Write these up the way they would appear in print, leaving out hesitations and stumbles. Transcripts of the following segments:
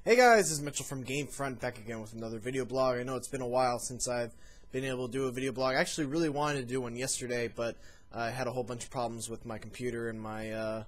Hey guys, this is Mitchell from Gamefront, back again with another video blog. I know it's been a while since I've been able to do a video blog. I actually really wanted to do one yesterday, but I had a whole bunch of problems with my computer and my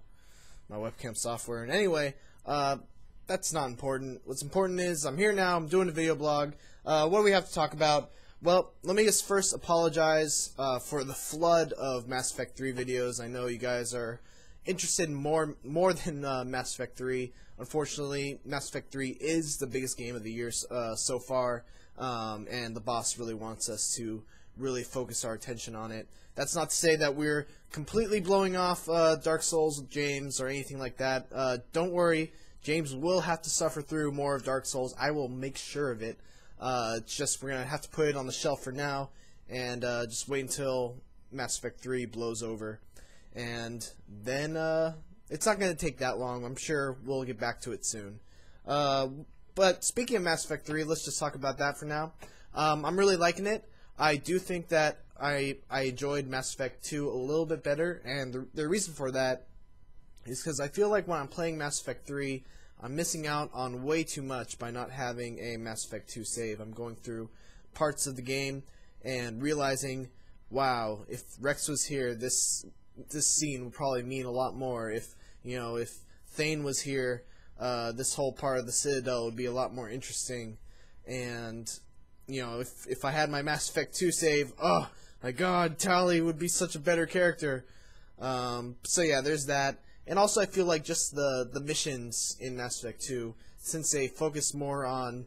my webcam software. And anyway, that's not important. What's important is I'm here now, I'm doing a video blog. What do we have to talk about? Well, let me just first apologize for the flood of Mass Effect 3 videos. I know you guys are interested in more than Mass Effect 3. Unfortunately, Mass Effect 3 is the biggest game of the year so far, and the boss really wants us to really focus our attention on it. That's not to say that we're completely blowing off Dark Souls with James or anything like that. Don't worry, James will have to suffer through more of Dark Souls. I will make sure of it. It's just we're going to have to put it on the shelf for now and just wait until Mass Effect 3 blows over. And then it's not going to take that long. I'm sure we'll get back to it soon. But speaking of Mass Effect 3, let's just talk about that for now. I'm really liking it. I do think that I enjoyed Mass Effect 2 a little bit better, and the reason for that is because I feel like when I'm playing Mass Effect 3, I'm missing out on way too much by not having a Mass Effect 2 save. I'm going through parts of the game and realizing, wow, if Rex was here, this scene would probably mean a lot more. If Thane was here, this whole part of the Citadel would be a lot more interesting. And if I had my Mass Effect 2 save, oh my God, Tali would be such a better character. So yeah, there's that. And also, I feel like just the missions in Mass Effect 2, since they focus more on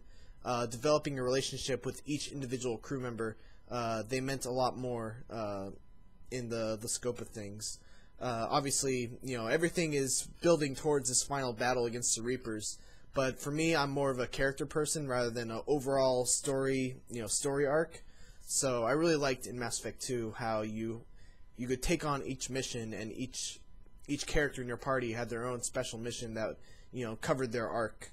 developing a relationship with each individual crew member, they meant a lot more in the scope of things. Obviously, everything is building towards this final battle against the Reapers, but for me, I'm more of a character person rather than an overall story arc. So I really liked in Mass Effect 2 how you could take on each mission, and each character in your party had their own special mission that covered their arc.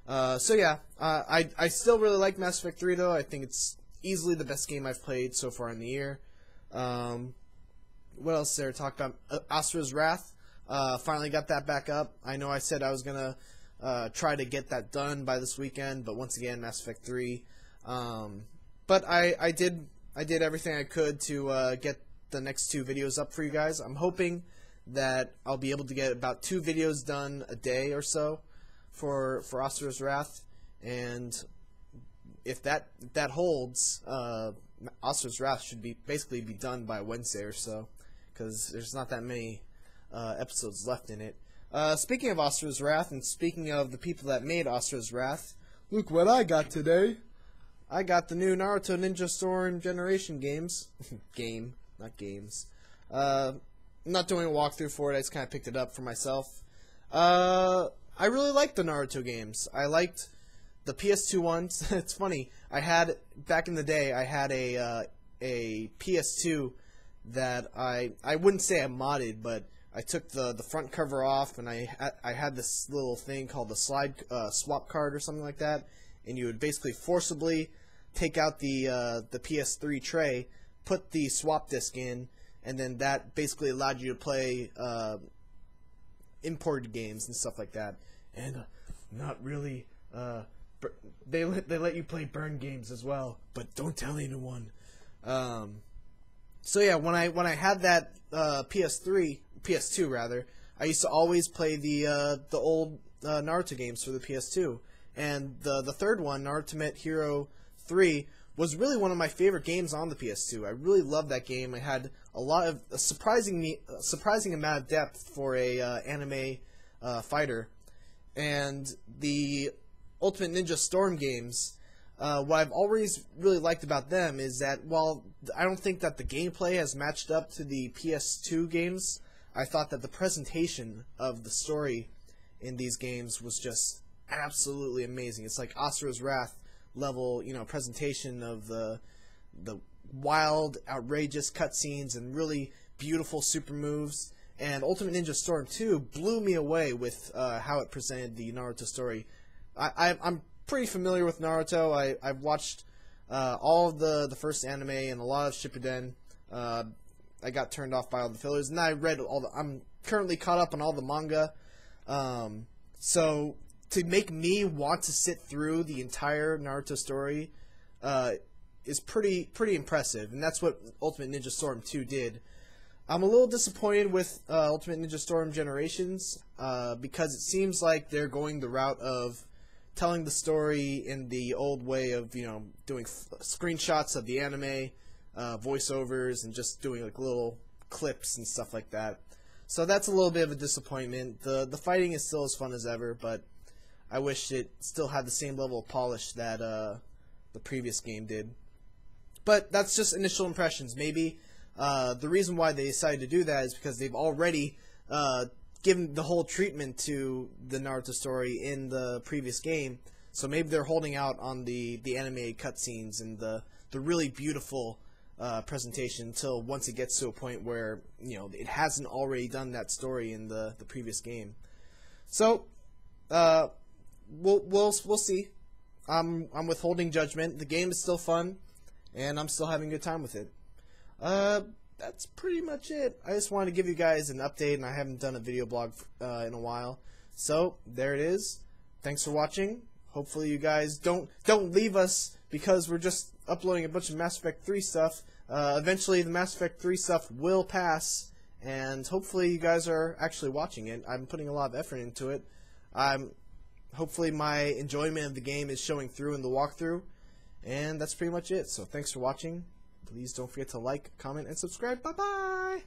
So yeah, I still really like Mass Effect 3 though. I think it's easily the best game I've played so far in the year. What else is there to talk about? Asura's Wrath. Finally got that back up. I know I said I was gonna try to get that done by this weekend, but once again, Mass Effect 3. But I did everything I could to get the next 2 videos up for you guys. I'm hoping that I'll be able to get about 2 videos done a day or so for Asura's Wrath, and if that holds, Asura's Wrath should basically be done by Wednesday or so, because there's not that many episodes left in it. Speaking of Asura's Wrath, and speaking of the people that made Asura's Wrath, look what I got today. I got the new Naruto Ninja Storm Generation games. Not games. I'm not doing a walkthrough for it, I just kind of picked it up for myself. I really liked the Naruto games. I liked the PS2 ones. It's funny, back in the day, I had a PS2 that I wouldn't say I modded, but I took the front cover off, and I had this little thing called the slide swap card or something like that, and you would basically forcibly take out the PS3 tray, put the swap disc in, and then that basically allowed you to play imported games and stuff like that. And not really, they let you play burn games as well, but don't tell anyone. So yeah, when I had that PS2 rather, I used to always play the old Naruto games for the PS2, and the third one, Naruto Ultimate Hero 3, was really one of my favorite games on the PS2. I really loved that game. It had a surprising amount of depth for a anime fighter. And the Ultimate Ninja Storm games, what I've always really liked about them is that while I don't think that the gameplay has matched up to the PS2 games, I thought that the presentation of the story in these games was just absolutely amazing. It's like Asura's Wrath level, presentation of the wild, outrageous cutscenes and really beautiful super moves. And Ultimate Ninja Storm 2 blew me away with how it presented the Naruto story. I'm pretty familiar with Naruto. I've watched all of the first anime and a lot of Shippuden. I got turned off by all the fillers, and I read I'm currently caught up on all the manga. So to make me want to sit through the entire Naruto story is pretty impressive, and that's what Ultimate Ninja Storm 2 did. I'm a little disappointed with Ultimate Ninja Storm Generations because it seems like they're going the route of telling the story in the old way of, you know, doing screenshots of the anime, voiceovers, and just doing like little clips and stuff like that. So that's a little bit of a disappointment. The fighting is still as fun as ever, but I wish it still had the same level of polish that the previous game did. But that's just initial impressions. Maybe the reason why they decided to do that is because they've already given the whole treatment to the Naruto story in the previous game. So maybe they're holding out on the animated cutscenes and the really beautiful presentation until once it gets to a point where, you know, it hasn't already done that story in the previous game. So we'll see. I'm withholding judgment. The game is still fun, and I'm still having a good time with it. That's pretty much it. I just wanted to give you guys an update, and I haven't done a video blog in a while. So there it is. Thanks for watching. Hopefully you guys don't leave us because we're just uploading a bunch of Mass Effect 3 stuff. Eventually the Mass Effect 3 stuff will pass, and hopefully you guys are actually watching it. I'm putting a lot of effort into it. Hopefully my enjoyment of the game is showing through in the walkthrough. And that's pretty much it. So thanks for watching. Please don't forget to like, comment, and subscribe. Bye-bye!